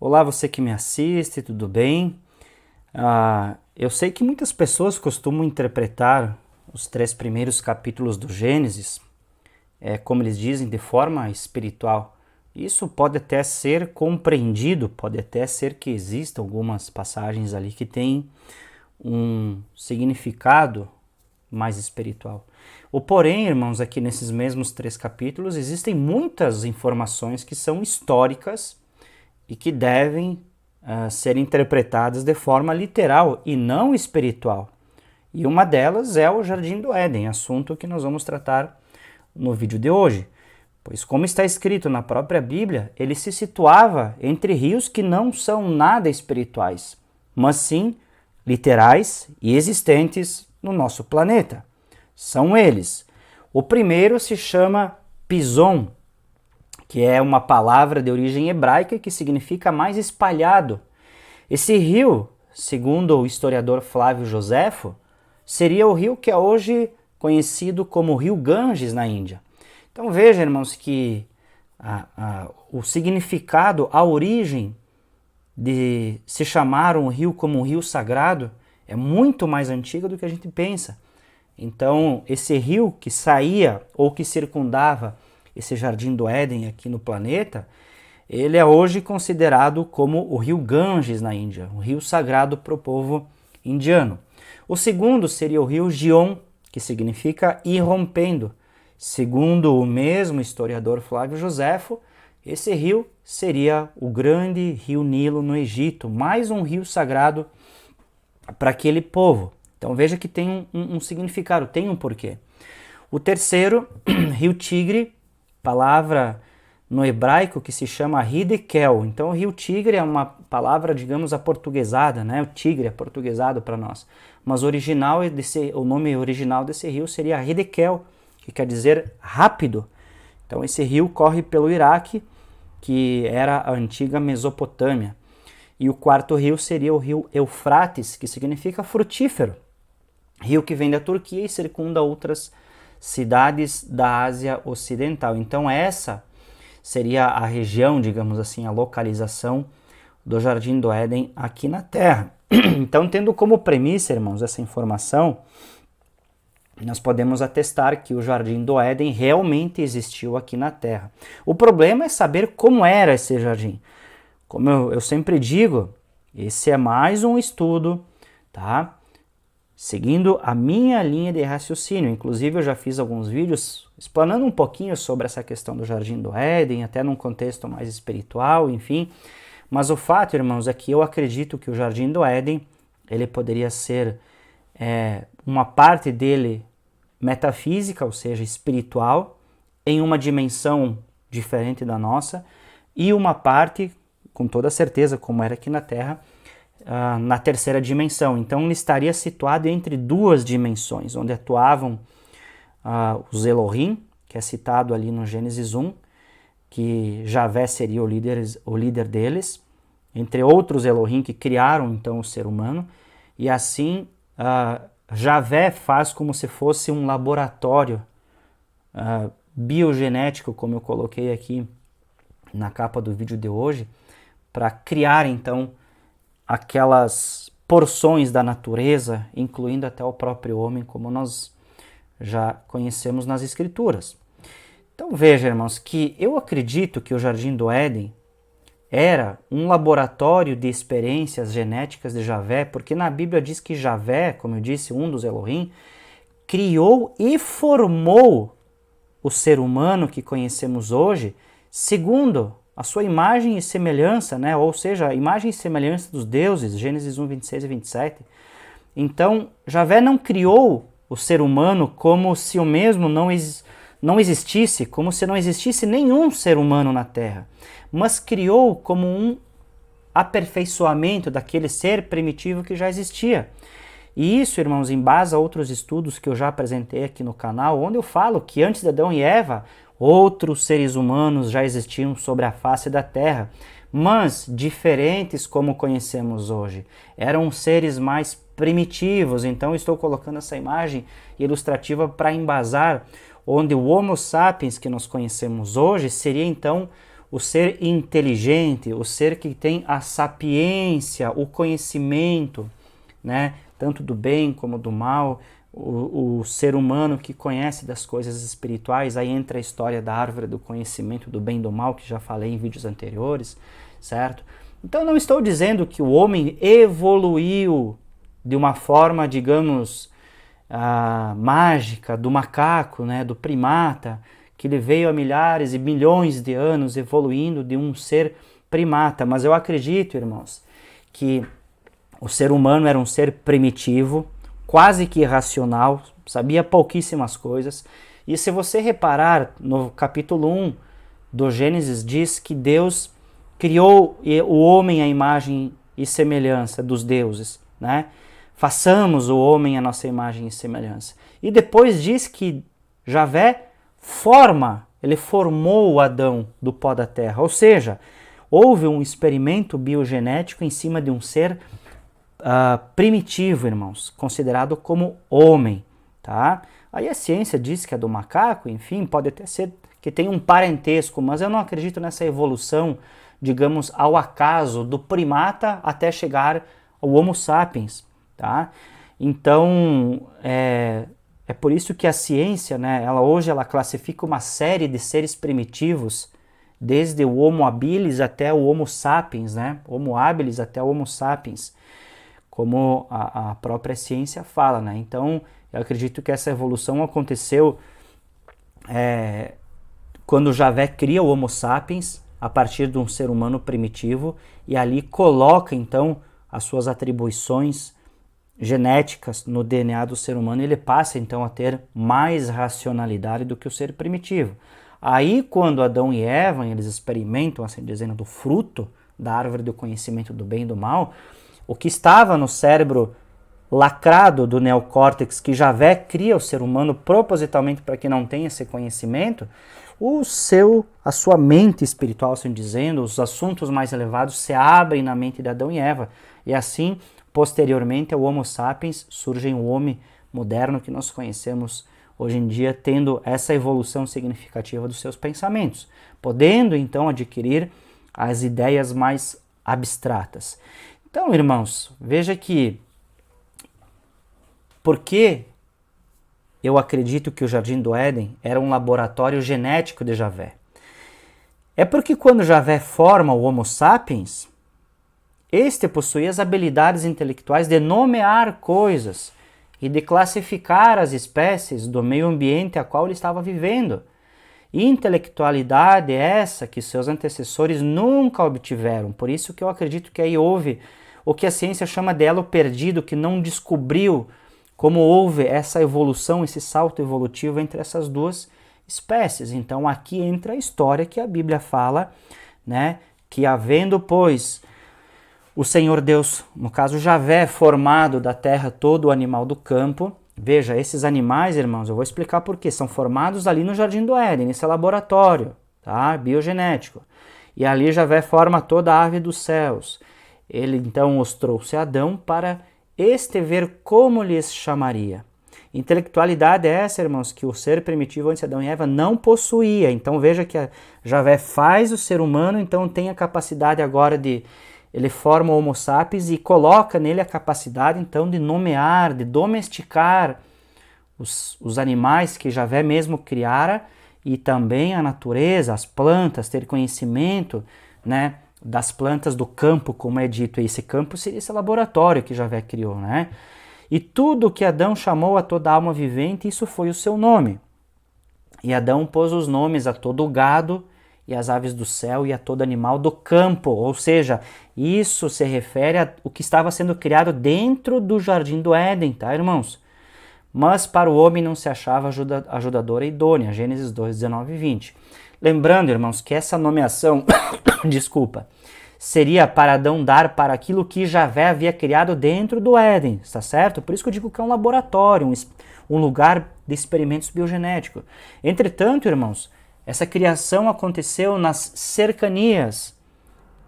Olá, você que me assiste, tudo bem? Eu sei que muitas pessoas costumam interpretar os 3 primeiros capítulos do Gênesis, como eles dizem, de forma espiritual. Isso pode até ser compreendido, pode até ser que existam algumas passagens ali que têm um significado mais espiritual. Porém, irmãos, aqui nesses mesmos 3 capítulos existem muitas informações que são históricas e que devem ser interpretadas de forma literal e não espiritual. E uma delas é o Jardim do Éden, assunto que nós vamos tratar no vídeo de hoje. Pois, como está escrito na própria Bíblia, ele se situava entre rios que não são nada espirituais, mas sim literais e existentes no nosso planeta. São eles. O primeiro se chama Pison, que é uma palavra de origem hebraica que significa mais espalhado. Esse rio, segundo o historiador Flávio Joséfo, seria o rio que é hoje conhecido como Rio Ganges na Índia. Então veja, irmãos, que o significado, a origem de se chamar um rio como um rio sagrado é muito mais antiga do que a gente pensa. Então, esse rio que saía ou que circundava esse Jardim do Éden aqui no planeta, ele é hoje considerado como o Rio Ganges na Índia, um rio sagrado para o povo indiano. O segundo seria o rio Gion, que significa irrompendo. Segundo o mesmo historiador Flávio Joséfo, esse rio seria o grande rio Nilo no Egito, mais um rio sagrado para aquele povo. Então veja que tem um significado, tem um porquê. O terceiro, rio Tigre, palavra no hebraico que se chama Hidekel. Então o rio Tigre é uma palavra, digamos, aportuguesada, né? O Tigre é portuguesado para nós. Mas o nome original desse rio seria Hidekel, que quer dizer rápido. Então esse rio corre pelo Iraque, que era a antiga Mesopotâmia. E o quarto rio seria o rio Eufrates, que significa frutífero. Rio que vem da Turquia e circunda outras cidades da Ásia Ocidental. Então essa seria a região, digamos assim, a localização do Jardim do Éden aqui na Terra. Então, tendo como premissa, irmãos, essa informação, nós podemos atestar que o Jardim do Éden realmente existiu aqui na Terra. O problema é saber como era esse jardim. Como eu sempre digo, esse é mais um estudo, tá? Seguindo a minha linha de raciocínio. Inclusive, eu já fiz alguns vídeos explanando um pouquinho sobre essa questão do Jardim do Éden, até num contexto mais espiritual, enfim. Mas o fato, irmãos, é que eu acredito que o Jardim do Éden, ele poderia ser uma parte dele metafísica, ou seja, espiritual, em uma dimensão diferente da nossa, e uma parte, com toda certeza, como era aqui na Terra, na terceira dimensão. Então ele estaria situado entre duas dimensões, onde atuavam os Elohim, que é citado ali no Gênesis 1, que Javé seria o líder deles, entre outros Elohim que criaram então o ser humano, e assim Javé faz como se fosse um laboratório biogenético, como eu coloquei aqui na capa do vídeo de hoje, para criar então aquelas porções da natureza, incluindo até o próprio homem, como nós já conhecemos nas Escrituras. Então veja, irmãos, que eu acredito que o Jardim do Éden era um laboratório de experiências genéticas de Javé, porque na Bíblia diz que Javé, como eu disse, um dos Elohim, criou e formou o ser humano que conhecemos hoje, segundo a sua imagem e semelhança, né? Ou seja, a imagem e semelhança dos deuses, Gênesis 1, 26 e 27. Então, Javé não criou o ser humano como se o mesmo não existisse, como se não existisse nenhum ser humano na Terra, mas criou como um aperfeiçoamento daquele ser primitivo que já existia. E isso, irmãos, embasa outros estudos que eu já apresentei aqui no canal, onde eu falo que antes de Adão e Eva, outros seres humanos já existiam sobre a face da Terra, mas diferentes como conhecemos hoje. Eram seres mais primitivos, então estou colocando essa imagem ilustrativa para embasar onde o Homo sapiens que nós conhecemos hoje seria então o ser inteligente, o ser que tem a sapiência, o conhecimento, né? Tanto do bem como do mal, o ser humano que conhece das coisas espirituais. Aí entra a história da árvore do conhecimento do bem e do mal, que já falei em vídeos anteriores, certo? Então não estou dizendo que o homem evoluiu de uma forma, digamos, mágica, do macaco, né, do primata, que ele veio há milhares e milhões de anos evoluindo de um ser primata. Mas eu acredito, irmãos, que o ser humano era um ser primitivo, quase que irracional, sabia pouquíssimas coisas. E se você reparar, no capítulo 1 do Gênesis diz que Deus criou o homem à imagem e semelhança dos deuses, né? Façamos o homem à nossa imagem e semelhança. E depois diz que Javé ele formou o Adão do pó da terra. Ou seja, houve um experimento biogenético em cima de um ser primitivo, irmãos, considerado como homem, tá? Aí a ciência diz que é do macaco, enfim, pode até ser que tem um parentesco, mas eu não acredito nessa evolução, digamos, ao acaso, do primata até chegar ao Homo sapiens, tá? Então, é por isso que a ciência, né, hoje ela classifica uma série de seres primitivos, desde o Homo habilis até o Homo sapiens, né? Homo habilis até o Homo sapiens, como a própria ciência fala, né? Então, eu acredito que essa evolução aconteceu quando Javé cria o Homo sapiens a partir de um ser humano primitivo e ali coloca, então, as suas atribuições genéticas no DNA do ser humano, e ele passa, então, a ter mais racionalidade do que o ser primitivo. Aí, quando Adão e Eva, eles experimentam, assim dizendo, do fruto da árvore do conhecimento do bem e do mal, o que estava no cérebro lacrado do neocórtex, que Javé cria o ser humano propositalmente para que não tenha esse conhecimento, a sua mente espiritual, assim dizendo, os assuntos mais elevados se abrem na mente de Adão e Eva. E assim, posteriormente ao Homo sapiens, surge o homem moderno que nós conhecemos hoje em dia, tendo essa evolução significativa dos seus pensamentos, podendo então adquirir as ideias mais abstratas. Então, irmãos, veja que por que eu acredito que o Jardim do Éden era um laboratório genético de Javé? É porque quando Javé forma o Homo sapiens, este possuía as habilidades intelectuais de nomear coisas e de classificar as espécies do meio ambiente a qual ele estava vivendo. Intelectualidade essa que seus antecessores nunca obtiveram. Por isso que eu acredito que aí houve o que a ciência chama de elo perdido, que não descobriu como houve essa evolução, esse salto evolutivo entre essas duas espécies. Então aqui entra a história que a Bíblia fala, né, que havendo, pois, o Senhor Deus, no caso Javé, formado da terra todo o animal do campo. Veja, esses animais, irmãos, eu vou explicar por quê. São formados ali no Jardim do Éden, nesse laboratório, tá? Biogenético. E ali Javé forma toda a ave dos céus. Ele então os trouxe a Adão para este ver como lhes chamaria. Intelectualidade é essa, irmãos, que o ser primitivo antes de Adão e Eva não possuía. Então veja que Javé faz o ser humano, então tem a capacidade agora de... Ele forma o Homo sapiens e coloca nele a capacidade, então, de nomear, de domesticar os animais que Javé mesmo criara, e também a natureza, as plantas, ter conhecimento, né, das plantas do campo, como é dito. E esse campo seria esse laboratório que Javé criou, né? E tudo que Adão chamou a toda alma vivente, isso foi o seu nome. E Adão pôs os nomes a todo o gado, e as aves do céu e a todo animal do campo. Ou seja, isso se refere ao que estava sendo criado dentro do Jardim do Éden, tá, irmãos? Mas para o homem não se achava ajudadora idônea, Gênesis 2, 19 e 20. Lembrando, irmãos, que essa nomeação, seria para Adão dar para aquilo que Javé havia criado dentro do Éden, está certo? Por isso que eu digo que é um laboratório, um lugar de experimentos biogenéticos. Entretanto, irmãos, essa criação aconteceu nas cercanias,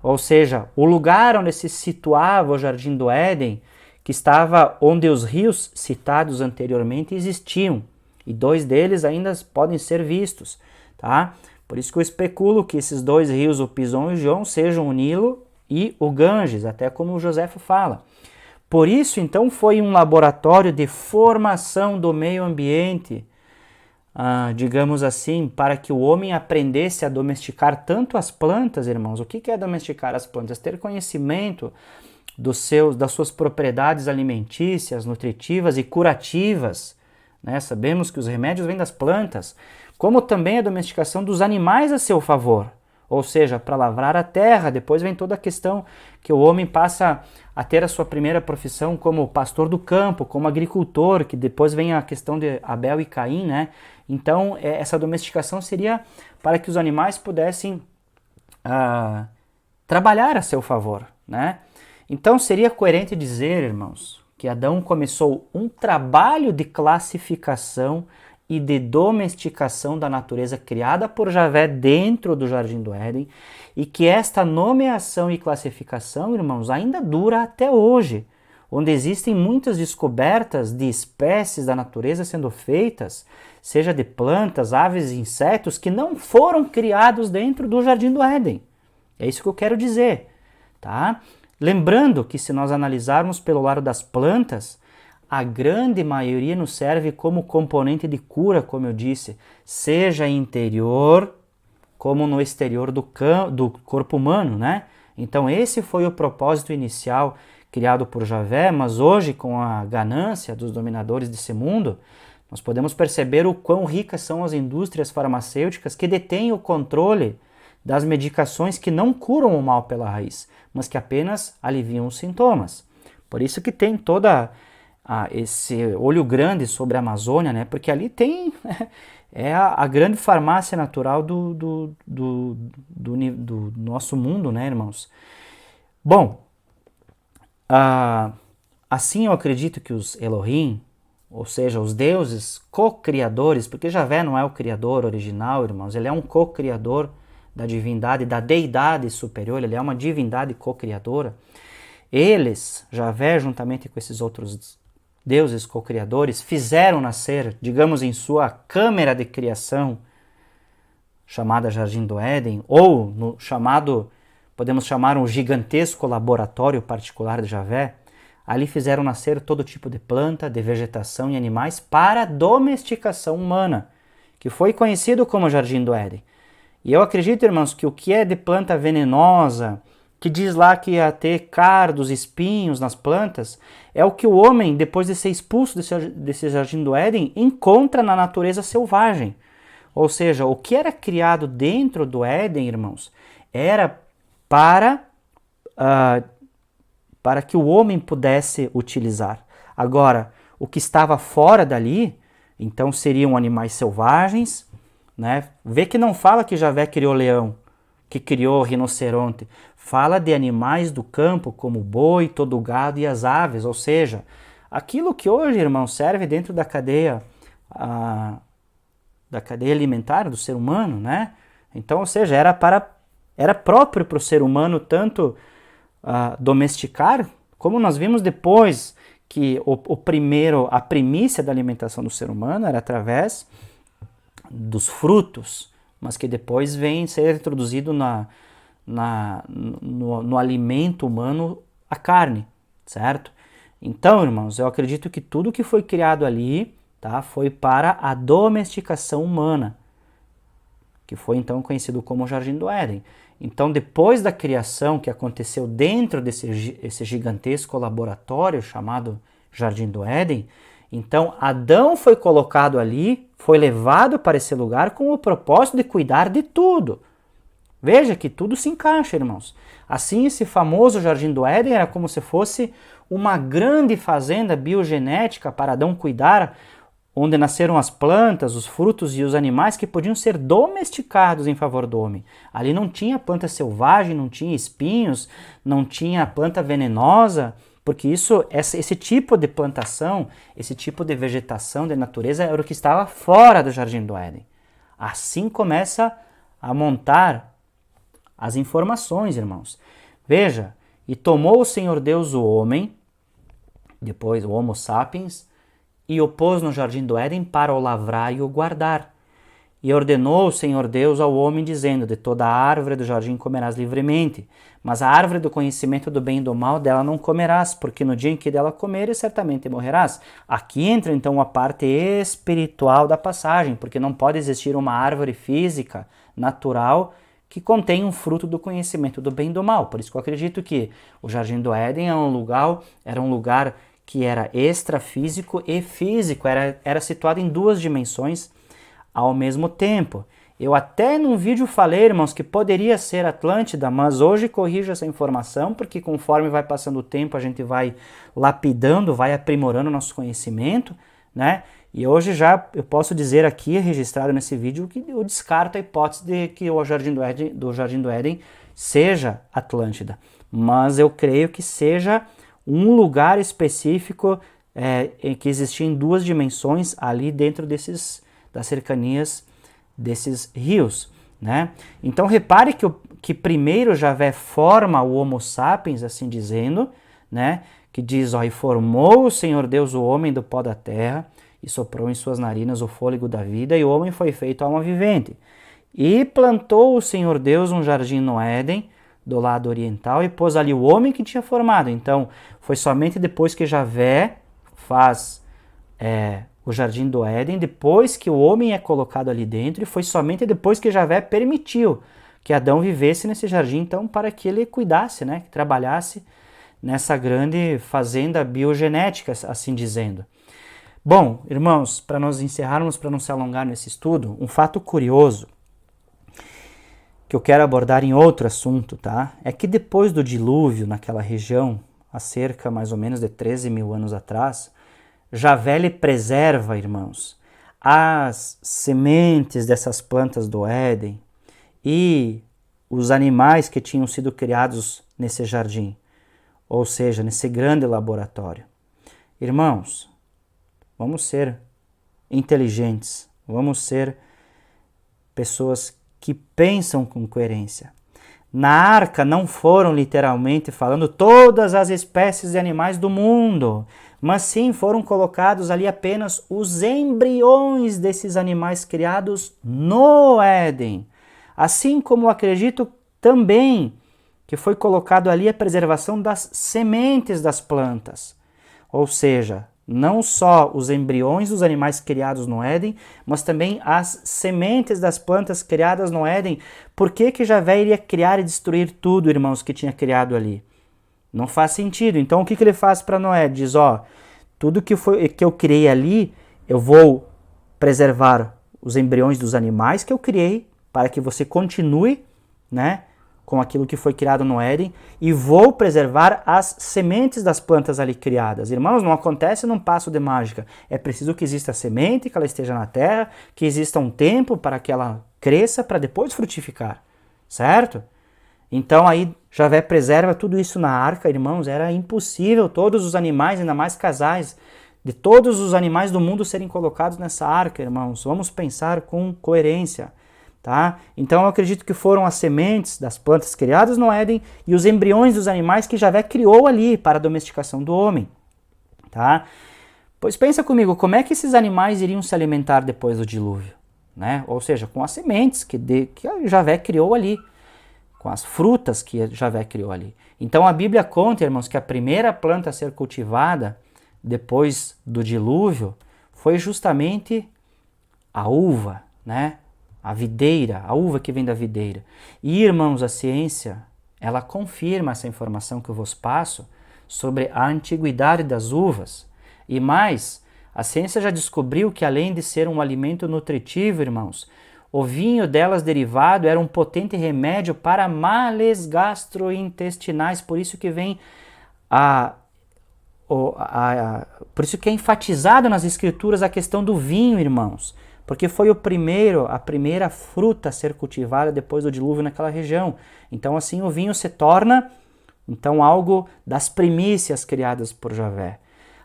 ou seja, o lugar onde se situava o Jardim do Éden, que estava onde os rios citados anteriormente existiam, e 2 deles ainda podem ser vistos, tá? Por isso que eu especulo que esses dois rios, o Pison e o Gihon, sejam o Nilo e o Ganges, até como o Joséfo fala. Por isso, então, foi um laboratório de formação do meio ambiente, digamos assim, para que o homem aprendesse a domesticar tanto as plantas, irmãos. O que é domesticar as plantas? Ter conhecimento das suas propriedades alimentícias, nutritivas e curativas, né? Sabemos que os remédios vêm das plantas, como também a domesticação dos animais a seu favor, ou seja, para lavrar a terra. Depois vem toda a questão que o homem passa a ter a sua primeira profissão como pastor do campo, como agricultor, que depois vem a questão de Abel e Caim, né? Então, essa domesticação seria para que os animais pudessem trabalhar a seu favor, né? Então, seria coerente dizer, irmãos, que Adão começou um trabalho de classificação e de domesticação da natureza criada por Javé dentro do Jardim do Éden, e que esta nomeação e classificação, irmãos, ainda dura até hoje, onde existem muitas descobertas de espécies da natureza sendo feitas, seja de plantas, aves e insetos, que não foram criados dentro do Jardim do Éden. É isso que eu quero dizer, tá? Lembrando que se nós analisarmos pelo lado das plantas, a grande maioria nos serve como componente de cura, como eu disse, seja interior como no exterior do corpo humano, né? Então esse foi o propósito inicial criado por Javé, mas hoje, com a ganância dos dominadores desse mundo, nós podemos perceber o quão ricas são as indústrias farmacêuticas que detêm o controle das medicações que não curam o mal pela raiz, mas que apenas aliviam os sintomas. Por isso que tem toda esse olho grande sobre a Amazônia, né? Porque ali tem a grande farmácia natural do nosso mundo, né, irmãos? Bom, assim eu acredito que os Elohim, ou seja, os deuses co-criadores, porque Javé não é o criador original, irmãos, ele é um co-criador da divindade, da deidade superior, ele é uma divindade co-criadora. Eles, Javé, juntamente com esses outros deuses co-criadores, fizeram nascer, digamos, em sua câmara de criação, chamada Jardim do Éden, ou no chamado, podemos chamar um gigantesco laboratório particular de Javé, ali fizeram nascer todo tipo de planta, de vegetação e animais para domesticação humana, que foi conhecido como Jardim do Éden. E eu acredito, irmãos, que o que é de planta venenosa, que diz lá que ia ter cardos, espinhos nas plantas, é o que o homem, depois de ser expulso desse Jardim do Éden, encontra na natureza selvagem. Ou seja, o que era criado dentro do Éden, irmãos, era para que o homem pudesse utilizar. Agora, o que estava fora dali, então seriam animais selvagens, né? Vê que não fala que Javé criou leão, que criou rinoceronte. Fala de animais do campo, como o boi, todo o gado e as aves. Ou seja, aquilo que hoje, irmão, serve dentro da cadeia alimentar do ser humano, né? Então, ou seja, era próprio para o ser humano tanto domesticar, como nós vimos depois que a primícia da alimentação do ser humano era através dos frutos, mas que depois vem ser introduzido no alimento humano a carne, certo? Então, irmãos, eu acredito que tudo que foi criado ali, tá, foi para a domesticação humana, que foi então conhecido como o Jardim do Éden. Então, depois da criação que aconteceu dentro desse gigantesco laboratório chamado Jardim do Éden, então Adão foi colocado ali, foi levado para esse lugar com o propósito de cuidar de tudo. Veja que tudo se encaixa, irmãos. Assim, esse famoso Jardim do Éden era como se fosse uma grande fazenda biogenética para Adão cuidar, onde nasceram as plantas, os frutos e os animais que podiam ser domesticados em favor do homem. Ali não tinha planta selvagem, não tinha espinhos, não tinha planta venenosa, porque esse tipo de plantação, esse tipo de vegetação de natureza era o que estava fora do Jardim do Éden. Assim começa a montar as informações, irmãos. Veja, e tomou o Senhor Deus o homem, depois o Homo sapiens, e o pôs no Jardim do Éden para o lavrar e o guardar. E ordenou o Senhor Deus ao homem, dizendo: de toda a árvore do jardim comerás livremente, mas a árvore do conhecimento do bem e do mal dela não comerás, porque no dia em que dela comeres, certamente morrerás. Aqui entra então a parte espiritual da passagem, porque não pode existir uma árvore física, natural, que contém um fruto do conhecimento do bem e do mal. Por isso que eu acredito que o Jardim do Éden era um lugar que era extrafísico e físico, era situado em duas dimensões ao mesmo tempo. Eu até num vídeo falei, irmãos, que poderia ser Atlântida, mas hoje corrijo essa informação, porque conforme vai passando o tempo, a gente vai lapidando, vai aprimorando nosso conhecimento, né? E hoje já eu posso dizer aqui, registrado nesse vídeo, que eu descarto a hipótese de que o Jardim do Éden seja Atlântida. Mas eu creio que seja um lugar específico em que existiam duas dimensões ali dentro das cercanias desses rios, né? Então repare que primeiro Javé forma o Homo sapiens, assim dizendo, né? Que diz, e formou o Senhor Deus o homem do pó da terra e soprou em suas narinas o fôlego da vida, e o homem foi feito alma vivente. E plantou o Senhor Deus um jardim no Éden, do lado oriental, e pôs ali o homem que tinha formado. Então, foi somente depois que Javé faz o Jardim do Éden, depois que o homem é colocado ali dentro, e foi somente depois que Javé permitiu que Adão vivesse nesse jardim, então, para que ele cuidasse, né, que trabalhasse nessa grande fazenda biogenética, assim dizendo. Bom, irmãos, para nós encerrarmos, para não se alongar nesse estudo, um fato curioso que eu quero abordar em outro assunto, tá? É que depois do dilúvio naquela região, há cerca mais ou menos de 13 mil anos atrás, Javé lhe preserva, irmãos, as sementes dessas plantas do Éden e os animais que tinham sido criados nesse jardim, ou seja, nesse grande laboratório. Irmãos, vamos ser inteligentes, vamos ser pessoas que pensam com coerência. Na arca não foram literalmente falando todas as espécies de animais do mundo, mas sim foram colocados ali apenas os embriões desses animais criados no Éden. Assim como acredito também que foi colocado ali a preservação das sementes das plantas. Ou seja, não só os embriões dos animais criados no Éden, mas também as sementes das plantas criadas no Éden. Por que Javé iria criar e destruir tudo, irmãos, que tinha criado ali? Não faz sentido. Então o que ele faz para Noé? Diz, tudo que eu criei ali, eu vou preservar os embriões dos animais que eu criei, para que você continue, né, com aquilo que foi criado no Éden, e vou preservar as sementes das plantas ali criadas. Irmãos, não acontece num passo de mágica. É preciso que exista a semente, que ela esteja na terra, que exista um tempo para que ela cresça, para depois frutificar, certo? Então aí Javé preserva tudo isso na arca, irmãos. Era impossível todos os animais, ainda mais casais, de todos os animais do mundo serem colocados nessa arca, irmãos. Vamos pensar com coerência. Tá? Então eu acredito que foram as sementes das plantas criadas no Éden e os embriões dos animais que Javé criou ali para a domesticação do homem. Tá? Pois pensa comigo, como é que esses animais iriam se alimentar depois do dilúvio? Né? Ou seja, com as sementes que Javé criou ali, com as frutas que Javé criou ali. Então a Bíblia conta, irmãos, que a primeira planta a ser cultivada depois do dilúvio foi justamente a uva, né? A videira, a uva que vem da videira. E, irmãos, a ciência, ela confirma essa informação que eu vos passo sobre a antiguidade das uvas. E mais, a ciência já descobriu que além de ser um alimento nutritivo, irmãos, o vinho delas derivado era um potente remédio para males gastrointestinais. Por isso que vem por isso que é enfatizado nas escrituras a questão do vinho, irmãos. Porque foi a primeira fruta a ser cultivada depois do dilúvio naquela região. Então assim o vinho se torna algo das primícias criadas por Javé.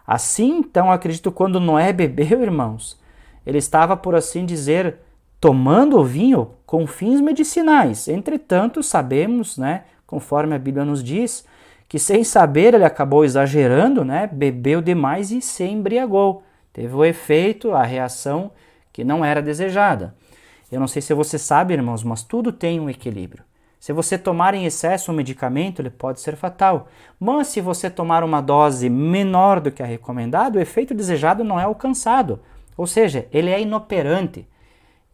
Assim, então, acredito quando Noé bebeu, irmãos, ele estava, por assim dizer, tomando o vinho com fins medicinais. Entretanto, sabemos, né, conforme a Bíblia nos diz, que sem saber ele acabou exagerando, né, bebeu demais e se embriagou. Teve o efeito, a reação que não era desejada. Eu não sei se você sabe, irmãos, mas tudo tem um equilíbrio. Se você tomar em excesso um medicamento, ele pode ser fatal. Mas se você tomar uma dose menor do que a recomendada, o efeito desejado não é alcançado. Ou seja, ele é inoperante.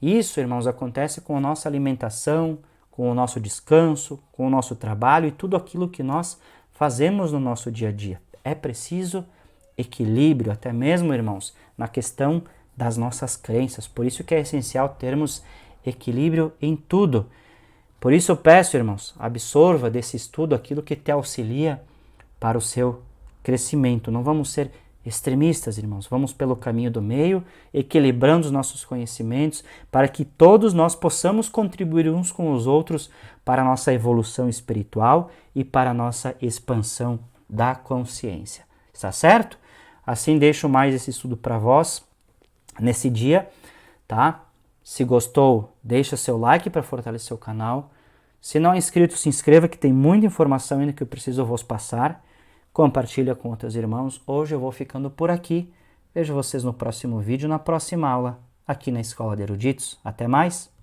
Isso, irmãos, acontece com a nossa alimentação, com o nosso descanso, com o nosso trabalho e tudo aquilo que nós fazemos no nosso dia a dia. É preciso equilíbrio, até mesmo, irmãos, na questão das nossas crenças. Por isso que é essencial termos equilíbrio em tudo. Por isso eu peço, irmãos, absorva desse estudo aquilo que te auxilia para o seu crescimento. Não vamos ser extremistas, irmãos. Vamos pelo caminho do meio, equilibrando os nossos conhecimentos, para que todos nós possamos contribuir uns com os outros para a nossa evolução espiritual e para a nossa expansão da consciência. Está certo? Assim deixo mais esse estudo para vós nesse dia, tá? Se gostou, deixa seu like para fortalecer o canal. Se não é inscrito, se inscreva, que tem muita informação ainda que eu preciso vos passar. Compartilha com outros irmãos. Hoje eu vou ficando por aqui. Vejo vocês no próximo vídeo, na próxima aula, aqui na Escola de Eruditos. Até mais!